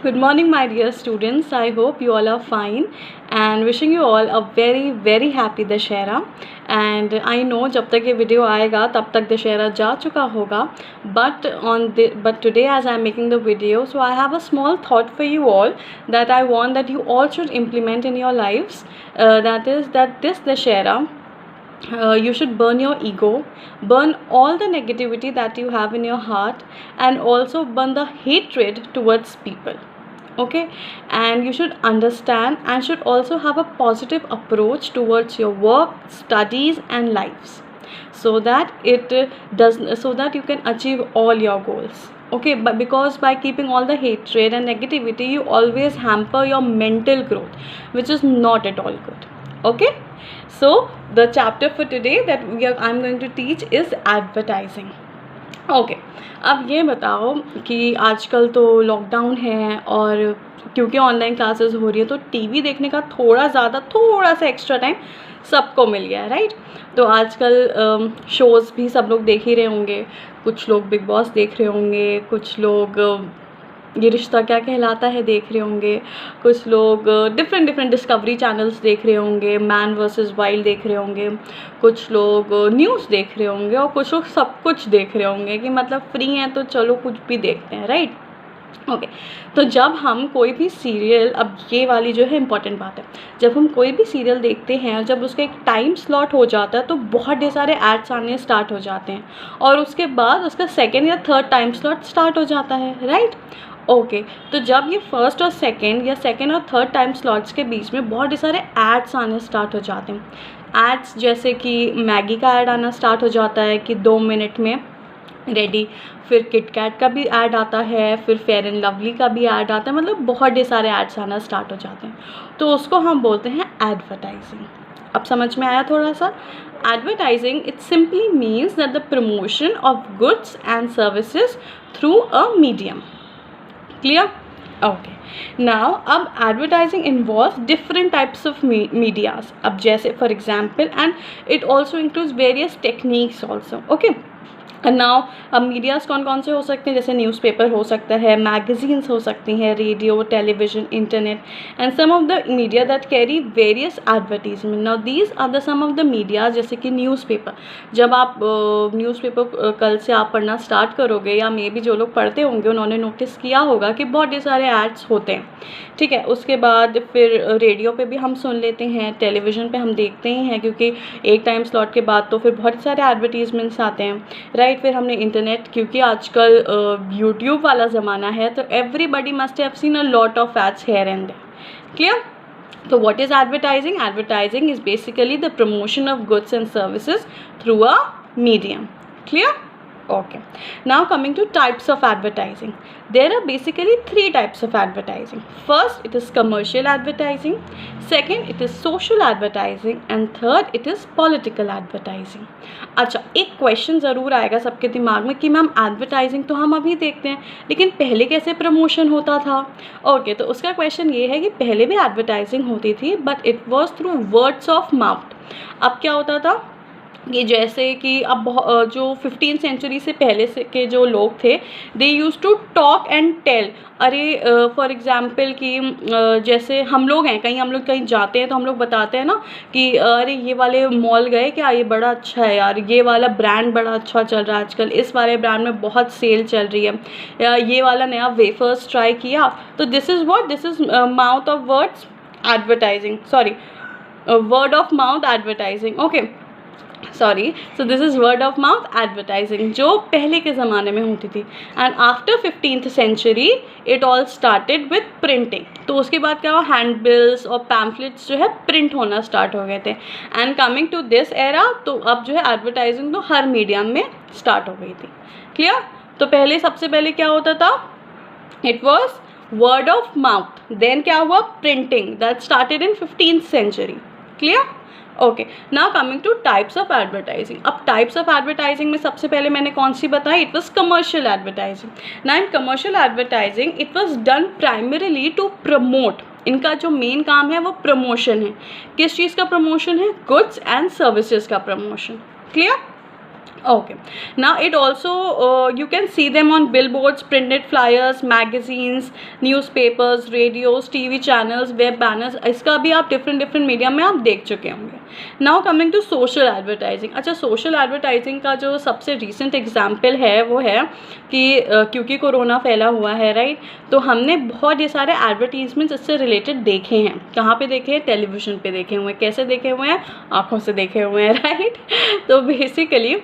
Good morning, my dear students. I hope you all are fine and wishing you all a very happy Dashera. And I know जब तक ये video आएगा तब तक दशहरा जा चुका होगा. But today, as I am making the video, so I have a small thought for you all that I want that you all should implement in your lives. That is that this Dashera, you should burn your ego, burn all the negativity that you have in your heart, and also burn the hatred towards people. Okay, and you should understand and should also have a positive approach towards your work, studies and lives, so that so that you can achieve all your goals. Okay, but because by keeping all the hatred and negativity, you always hamper your mental growth, which is not at all good. Okay, so the chapter for today that I'm going to teach is advertising. Okay अब ये बताओ कि आजकल तो lockdown है और क्योंकि online classes हो रही है तो टीवी देखने का थोड़ा सा एक्स्ट्रा टाइम सबको मिल गया है, राइट. तो आजकल शोज़ भी सब लोग देख ही रहे होंगे. कुछ लोग बिग बॉस देख रहे होंगे, कुछ लोग ये रिश्ता क्या कहलाता है देख रहे होंगे, कुछ लोग डिफरेंट डिस्कवरी चैनल्स देख रहे होंगे, मैन वर्सेस वाइल्ड देख रहे होंगे, कुछ लोग न्यूज़ देख रहे होंगे और कुछ लोग सब कुछ देख रहे होंगे कि मतलब फ्री हैं तो चलो कुछ भी देखते हैं, राइट. ओके, तो जब हम कोई भी सीरियल, अब ये वाली जो है इम्पॉर्टेंट बात है, जब हम कोई भी सीरियल देखते हैं, जब उसका एक टाइम स्लॉट हो जाता है तो बहुत ढेर सारे एड्स आने स्टार्ट हो जाते हैं और उसके बाद उसका सेकेंड या थर्ड टाइम स्लॉट स्टार्ट हो जाता है, राइट. ओके, तो जब ये फर्स्ट और सेकेंड और थर्ड टाइम स्लॉट्स के बीच में बहुत सारे एड्स आने स्टार्ट हो जाते हैं. एड्स जैसे कि मैगी का ऐड आना स्टार्ट हो जाता है कि 2 मिनट में रेडी, फिर किटकैट का भी ऐड आता है, फिर फेयर एंड लवली का भी ऐड आता है, मतलब बहुत ढेर सारे एड्स आना स्टार्ट हो जाते हैं. तो उसको हम बोलते हैं एडवर्टाइजिंग. अब समझ में आया थोड़ा सा. Advertising it simply means that the promotion of goods and services through a medium. Clear? Okay. Now, अब advertising involves different types of medias. अब जैसे for example, and it also includes various techniques also. Okay. Now अब medias कौन कौन से हो सकते हैं, जैसे न्यूज़पेपर हो सकता है, मैगज़ीन्स हो सकती हैं, radio, television, internet and some of the media that carry various advertisement. Now these are the some of the medias. जैसे कि न्यूज़पेपर, जब आप न्यूज़पेपर कल से आप पढ़ना स्टार्ट करोगे या मे बी जो लोग पढ़ते होंगे उन्होंने नोटिस किया होगा कि बहुत सारे एड्स होते हैं, ठीक है. उसके बाद फिर रेडियो पे भी हम सुन लेते हैं, टेलीविज़न पे हम देखते ही हैं क्योंकि एक टाइम स्लॉट के बाद तो फिर बहुत सारे एडवर्टीजमेंट्स आते हैं, राइट. फिर हमने इंटरनेट, क्योंकि आजकल यूट्यूब वाला ज़माना है तो everybody must have seen a lot of ads here and there. Clear? तो what is advertising? Advertising is basically the promotion of goods and services through a medium. Clear? Okay. Now coming to types of advertising. There are basically 3 types of advertising. First, it is commercial advertising. Second, it is social advertising. And third, it is political advertising. अच्छा, एक question ज़रूर आएगा सबके दिमाग में कि ma'am advertising तो हम अभी देखते हैं लेकिन पहले कैसे प्रमोशन होता था. ओके, तो उसका क्वेश्चन ये है कि पहले भी एडवर्टाइजिंग होती थी but it was through words of mouth. अब क्या होता था कि जैसे कि अब जो 15th सेंचुरी से पहले से के जो लोग थे, they used to talk and tell. अरे फॉर एग्ज़ाम्पल कि जैसे हम लोग कहीं जाते हैं तो हम लोग बताते हैं ना कि अरे ये वाले मॉल गए क्या, ये बड़ा अच्छा है यार, ये वाला ब्रांड बड़ा अच्छा चल रहा है आजकल, इस वाले ब्रांड में बहुत सेल चल रही है, या ये वाला नया वेफर्स ट्राई किया. तो this is mouth of words advertising, sorry word of mouth advertising. Okay, sorry, so this is word of mouth advertising जो पहले के ज़माने में होती थी. And after 15th century it all started with printing. तो उसके बाद क्या हुआ, हैंडबिल्स और पैम्फलेट्स जो है प्रिंट होना स्टार्ट हो गए थे. And coming to this era, तो अब जो है एडवर्टाइजिंग तो हर मीडियम में स्टार्ट हो गई थी. क्लियर? तो पहले सबसे पहले क्या होता था, it was word of mouth. Then क्या हुआ, printing, that started in 15th century. Clear? Okay, now coming to types of advertising. अब टाइप्स ऑफ एडवर्टाइजिंग में सबसे पहले मैंने कौन सी बताई, it was commercial advertising. Now in commercial advertising it was done primarily to promote. इनका जो मेन काम है वो प्रमोशन है. किस चीज़ का प्रमोशन है? गुड्स एंड सर्विसेज का promotion. Clear? Okay. Now it also you can see them on billboards, printed flyers, magazines, newspapers, radios, TV channels, web banners. इसका भी आप different मीडिया में आप देख चुके होंगे. Now coming to social advertising. अच्छा, social advertising का जो सबसे recent example है वो है कि क्योंकि कोरोना फैला हुआ है, राइट, तो हमने बहुत ये सारे एडवर्टीजमेंट्स इससे रिलेटेड देखे हैं. कहाँ पे देखे हैं? टेलीविज़न पे देखे हुए हैं. कैसे देखे हुए हैं? आँखों से देखे हुए हैं, राइट. तो बेसिकली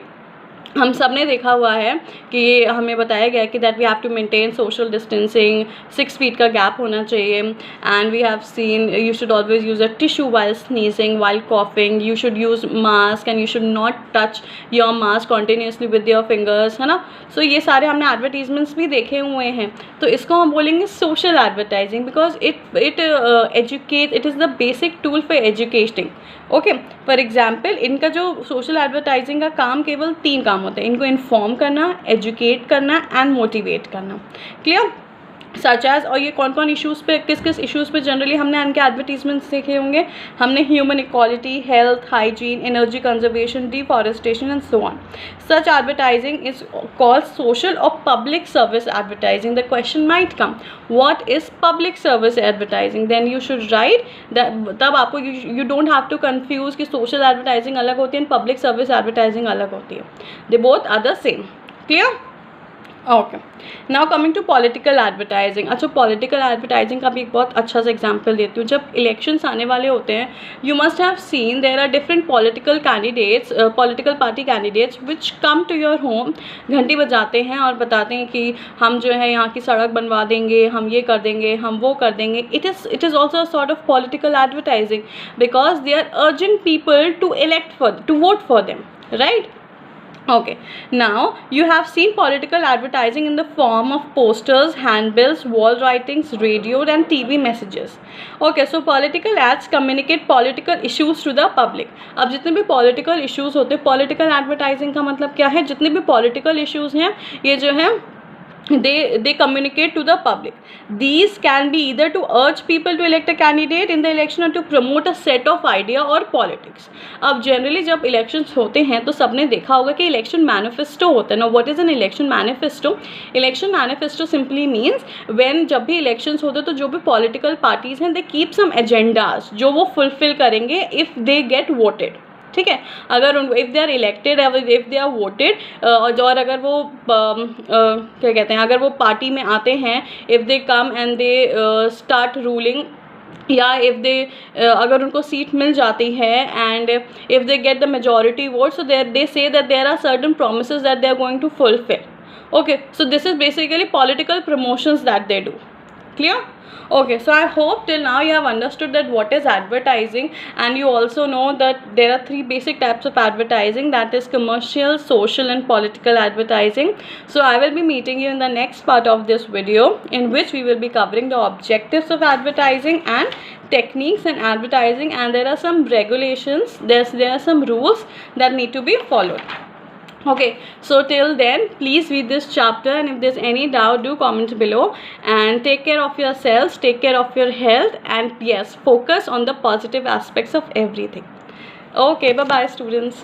हम सब ने देखा हुआ है कि हमें बताया गया कि that we have to maintain social distancing, 6 feet का गैप होना चाहिए, and we have seen you should always use a tissue while sneezing, while coughing, you should use mask and you should not touch your mask continuously with your fingers, है ना. सो ये सारे हमने advertisements भी देखे हुए हैं. तो इसको हम बोलेंगे social advertising, because it educate, it is the basic tool for educating. Okay, for example इनका जो सोशल एडवर्टाइजिंग का काम केवल 3 काम होते हैं. इनको इन्फॉर्म करना, एजुकेट करना एंड मोटिवेट करना. क्लियर? सच एज, और ये कौन कौन इश्यूज़ पे, किस किस इश्यूज़ पे जनरली हमने इनके एडवर्टीजमेंट्स देखे होंगे? हमने human equality, health, hygiene, energy conservation, deforestation and so on. Such advertising is called social or public service advertising. The question might come, what is public service advertising? Then you should write that. तब आपको you don't have to confuse कि social advertising अलग होती है, public service advertising अलग होती है. They both are the same. Clear? Okay. Now coming to political advertising. अच्छा, पॉलिटिकल एडवर्टाइजिंग का भी एक बहुत अच्छा सा एग्जांपल देती हूँ. जब इलेक्शंस आने वाले होते हैं, you must have seen there are different political candidates, political party candidates which come to your home, घंटी बजाते हैं और बताते हैं कि हम जो है यहाँ की सड़क बनवा देंगे, हम ये कर देंगे, हम वो कर देंगे. It is also a sort of political advertising because they are urging people to vote for them, right. Okay, now you have seen political advertising in the form of posters, handbills, wall writings, radio and TV messages. Okay, so political ads communicate political issues to the public. अब जितने भी political issues होते हैं, political advertising का मतलब क्या है? जितने भी political issues हैं, ये जो है they communicate to the public. These can be either to urge people to elect a candidate in the election or to promote a set of idea or politics. अब generally जब elections होते हैं तो सबने देखा होगा कि election manifesto होता है. Now what is an election manifesto? Election manifesto simply means when जब भी elections होते हैं तो जो भी political parties हैं they keep some agendas जो वो fulfill करेंगे if they get voted. ठीक है, अगर उनको if they are elected, if they are voted, और अगर वो क्या कहते हैं, अगर वो पार्टी में आते हैं, if they come and they start ruling, या इफ़ दे अगर उनको सीट मिल जाती है and if they get the majority vote, so they say that there are certain promises that they are going to fulfil. Okay, so this is basically political promotions that they do. Clear? Okay, so I hope till now you have understood that what is advertising, and you also know that there are 3 basic types of advertising, that is commercial, social and political advertising. So I will be meeting you in the next part of this video, in which we will be covering the objectives of advertising and techniques in advertising, and there are some regulations, there are some rules that need to be followed. Okay, so till then please read this chapter, and if there's any doubt do comment below, and take care of yourselves, take care of your health, and yes, focus on the positive aspects of everything. Okay, bye bye students.